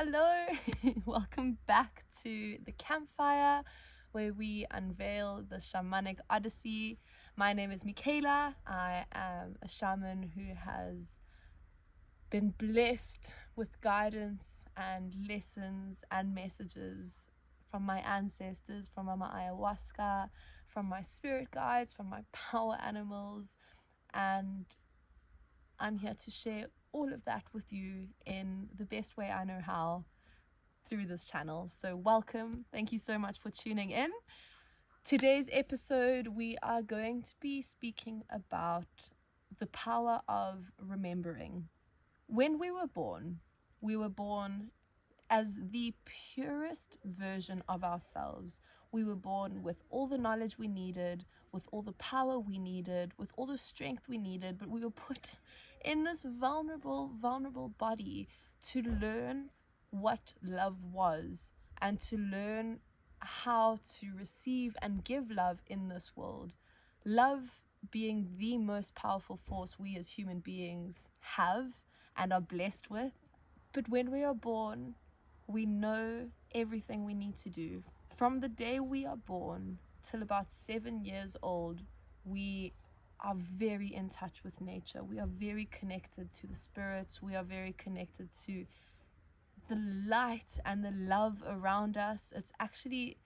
Hello, welcome back to the campfire where we unveil the shamanic odyssey. My name is Michaela. I am a shaman who has been blessed with guidance and lessons and messages from my ancestors, from my ayahuasca, from my spirit guides, from my power animals, and I'm here to share all of that with you in the best way I know how through this channel. So welcome. Thank you so much for tuning in. Today's episode, we are going to be speaking about the power of remembering. When we were born as the purest version of ourselves. We were born with all the knowledge we needed, with all the power we needed, with all the strength we needed, but we were put in this vulnerable body to learn what love was and to learn how to receive and give love in this world. Love being the most powerful force we as human beings have and are blessed with. But when we are born, we know everything we need to do. From the day we are born till about 7 years old, we are very in touch with nature. We are very connected to the spirits. We are very connected to the light and the love around us. It's actually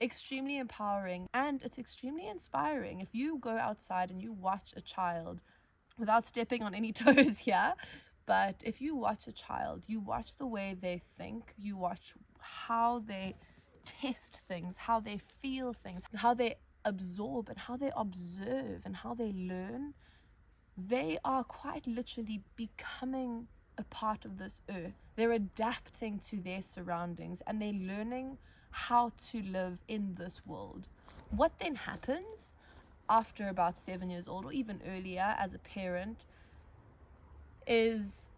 extremely empowering and it's extremely inspiring. If you go outside and you watch a child, without stepping on any toes here, but if you watch a child, you watch the way they think, you watch how they test things, how they feel things, how they absorb and how they observe and how they learn. They are quite literally becoming a part of this earth. They're adapting to their surroundings and they're learning how to live in this world. What then happens after about 7 years old or even earlier as a parent is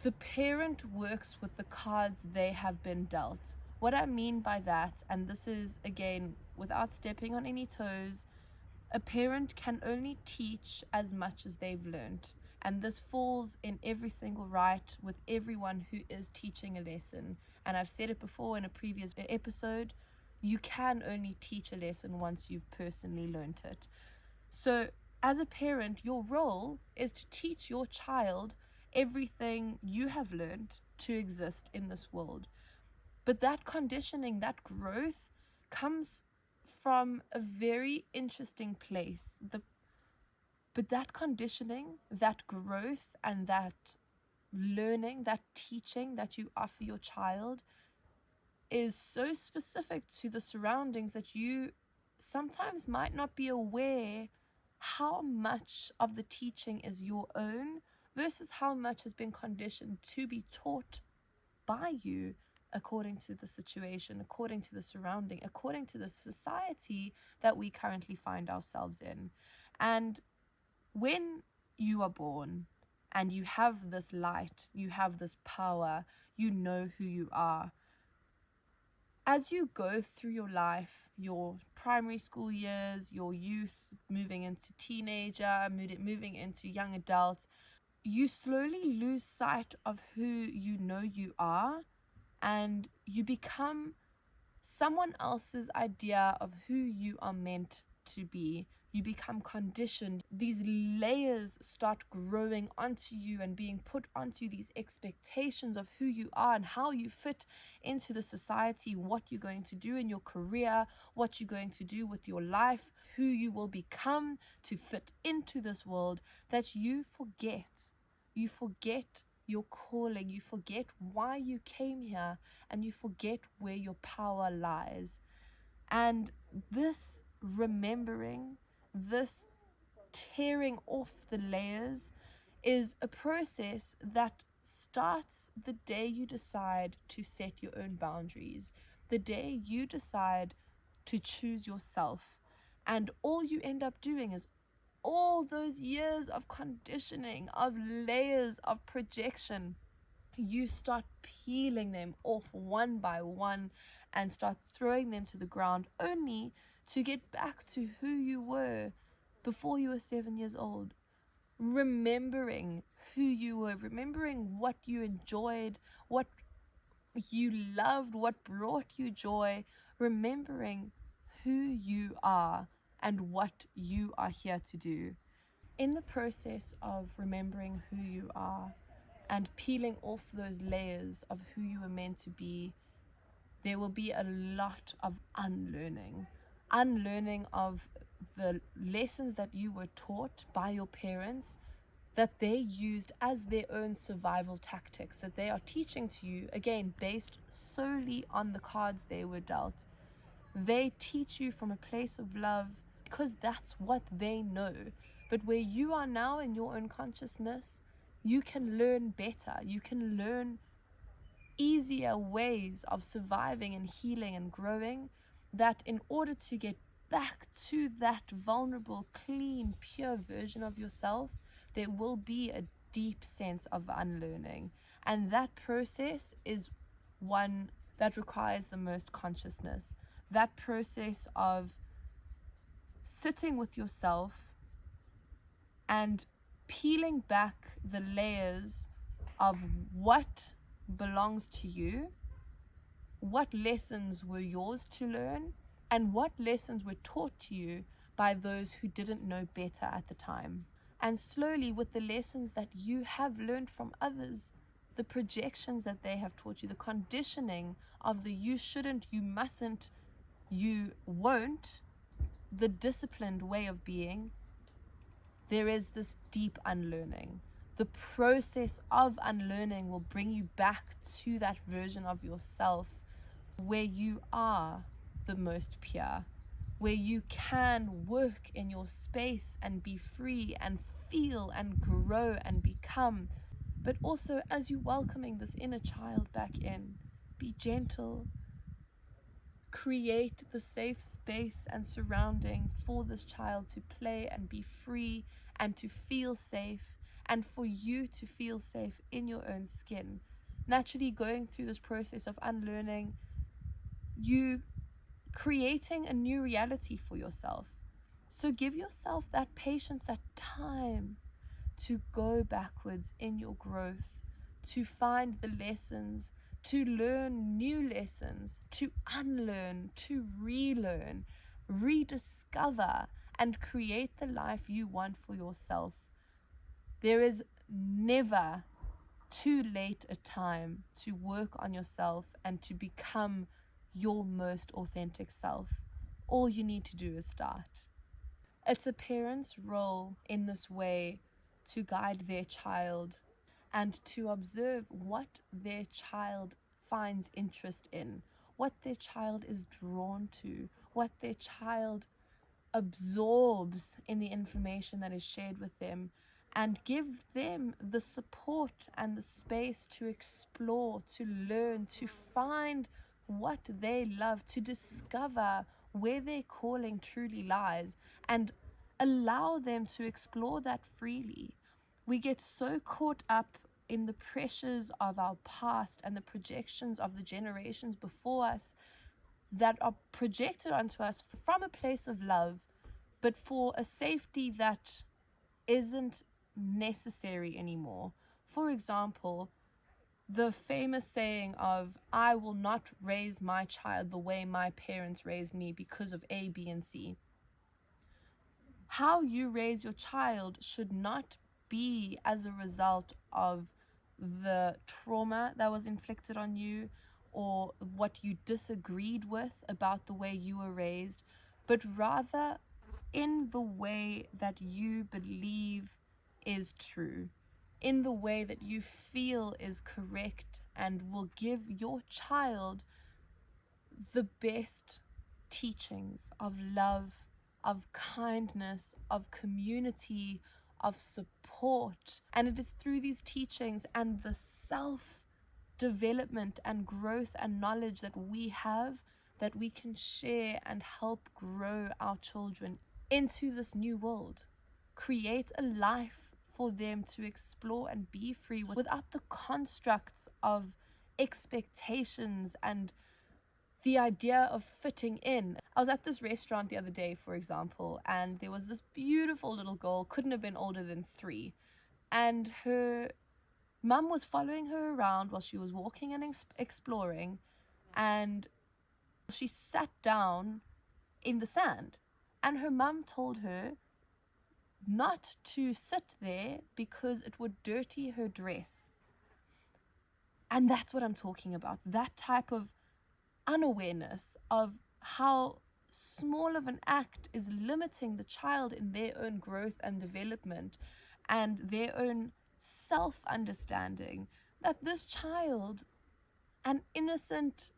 the parent works with the cards they have been dealt. What I mean by that, and this is again without stepping on any toes, a parent can only teach as much as they've learned. And this falls in every single right with everyone who is teaching a lesson. And I've said it before in a previous episode, you can only teach a lesson once you've personally learned it. So as a parent, your role is to teach your child everything you have learned to exist in this world. But that conditioning, that growth comes from a very interesting place. But that conditioning, that growth, and that learning, that teaching that you offer your child is so specific to the surroundings that you sometimes might not be aware how much of the teaching is your own versus how much has been conditioned to be taught by you according to the situation, according to the surrounding, according to the society that we currently find ourselves in. And when you are born and you have this light, you have this power, you know who you are. As you go through your life, your primary school years, your youth, moving into teenager, moving into young adult, you slowly lose sight of who you know you are, and you become someone else's idea of who you are meant to be. You become conditioned. These layers start growing onto you and being put onto these expectations of who you are and how you fit into the society, what you're going to do in your career, what you're going to do with your life, who you will become to fit into this world, that you forget. You forget your calling, you forget why you came here, and you forget where your power lies. And this remembering, this tearing off the layers is a process that starts the day you decide to set your own boundaries, the day you decide to choose yourself. And all you end up doing is all those years of conditioning, of layers of projection, you start peeling them off one by one and start throwing them to the ground, only to get back to who you were before you were 7 years old. Remembering who you were, remembering what you enjoyed, what you loved, what brought you joy, remembering who you are and what you are here to do. In the process of remembering who you are and peeling off those layers of who you were meant to be, there will be a lot of unlearning of the lessons that you were taught by your parents, that they used as their own survival tactics, that they are teaching to you, again, based solely on the cards they were dealt. They teach you from a place of love because that's what they know. But where you are now in your own consciousness, you can learn better. You can learn easier ways of surviving and healing and growing, that in order to get back to that vulnerable, clean, pure version of yourself, there will be a deep sense of unlearning. And that process is one that requires the most consciousness. That process of sitting with yourself and peeling back the layers of what belongs to you, what lessons were yours to learn, and what lessons were taught to you by those who didn't know better at the time. And slowly, with the lessons that you have learned from others, the projections that they have taught you, the conditioning of the you shouldn't, you mustn't, you won't, the disciplined way of being, there is this deep unlearning. The process of unlearning will bring you back to that version of yourself where you are the most pure, where you can work in your space and be free and feel and grow and become. But also, as you're welcoming this inner child back in, be gentle. Create the safe space and surrounding for this child to play and be free and to feel safe, and for you to feel safe in your own skin. Naturally, going through this process of unlearning, you creating a new reality for yourself. So give yourself that patience, that time to go backwards in your growth, to find the lessons, to learn new lessons, to unlearn, to relearn, rediscover, and create the life you want for yourself. There is never too late a time to work on yourself and to become your most authentic self. All you need to do is start. It's a parent's role in this way to guide their child and to observe what their child finds interest in, what their child is drawn to, what their child absorbs in the information that is shared with them, and give them the support and the space to explore, to learn, to find what they love, to discover where their calling truly lies, and allow them to explore that freely. We get so caught up in the pressures of our past and the projections of the generations before us that are projected onto us from a place of love, but for a safety that isn't necessary anymore. For example, the famous saying of, I will not raise my child the way my parents raised me because of A, B, and C. How you raise your child should not be as a result of the trauma that was inflicted on you or what you disagreed with about the way you were raised, but rather in the way that you believe is true, in the way that you feel is correct, and will give your child the best teachings of love, of kindness, of community, of support. And it is through these teachings and the self development and growth and knowledge that we have that we can share and help grow our children into this new world. Create a life for them to explore and be free without the constructs of expectations and the idea of fitting in. I was at this restaurant the other day, for example, and there was this beautiful little girl, couldn't have been older than 3, and her Mum was following her around while she was walking and exploring, and she sat down in the sand. And her mum told her not to sit there because it would dirty her dress. And that's what I'm talking about. That type of unawareness of how small of an act is limiting the child in their own growth and development and their own self-understanding. That this child, an innocent,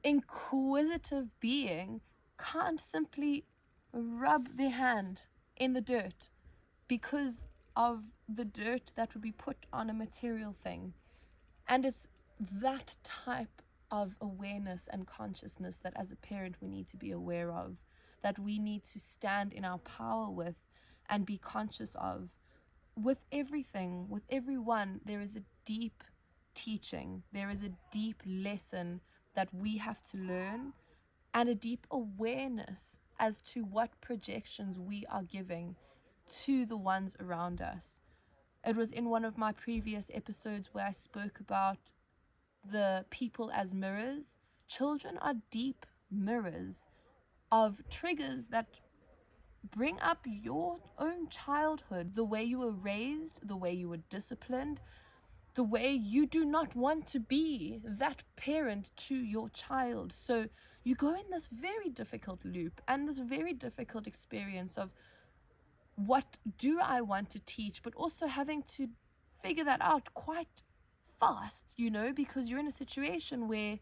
inquisitive being, can't simply rub their hand in the dirt because of the dirt that would be put on a material thing. And it's that type of awareness and consciousness that as a parent we need to be aware of, that we need to stand in our power with and be conscious of. With everything, with everyone, there is a deep teaching, there is a deep lesson that we have to learn, and a deep awareness as to what projections we are giving to the ones around us. It was in one of my previous episodes where I spoke about the people as mirrors. Children are deep mirrors of triggers that bring up your own childhood, the way you were raised, the way you were disciplined, the way you do not want to be that parent to your child. So you go in this very difficult loop and this very difficult experience of, what do I want to teach, but also having to figure that out quite fast, because you're in a situation where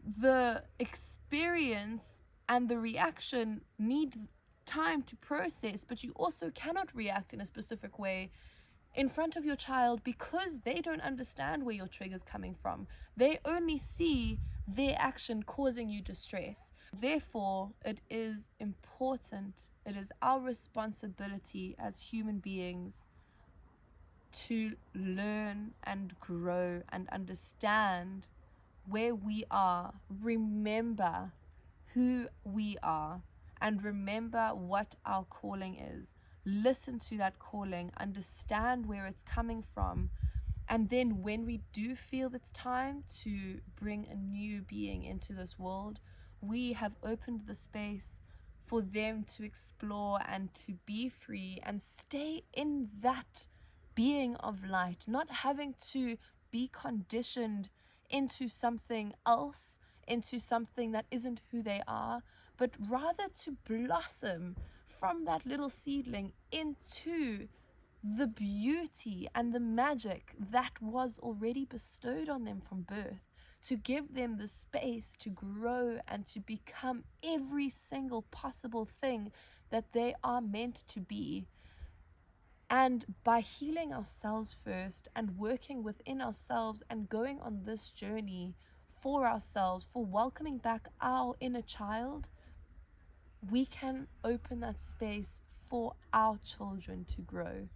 the experience and the reaction need time to process, but you also cannot react in a specific way in front of your child because they don't understand where your trigger's coming from. They only see their action causing you distress. Therefore, it is important, it is our responsibility as human beings to learn and grow and understand where we are, remember who we are, and remember what our calling is. Listen to that calling, understand where it's coming from, and then when we do feel it's time to bring a new being into this world, we have opened the space for them to explore and to be free and stay in that being of light, not having to be conditioned into something else, into something that isn't who they are, but rather to blossom from that little seedling into the beauty and the magic that was already bestowed on them from birth, to give them the space to grow and to become every single possible thing that they are meant to be. And by healing ourselves first and working within ourselves and going on this journey for ourselves, for welcoming back our inner child, we can open that space for our children to grow.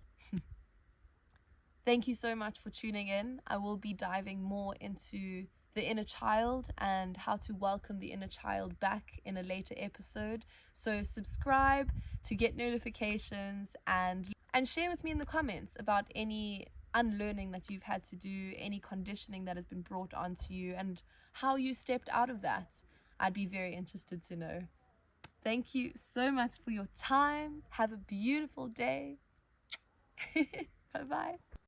Thank you so much for tuning in. I will be diving more into the inner child and how to welcome the inner child back in a later episode. So subscribe to get notifications and share with me in the comments about any unlearning that you've had to do, any conditioning that has been brought onto you, and how you stepped out of that. I'd be very interested to know. Thank you so much for your time. Have a beautiful day. Bye-bye.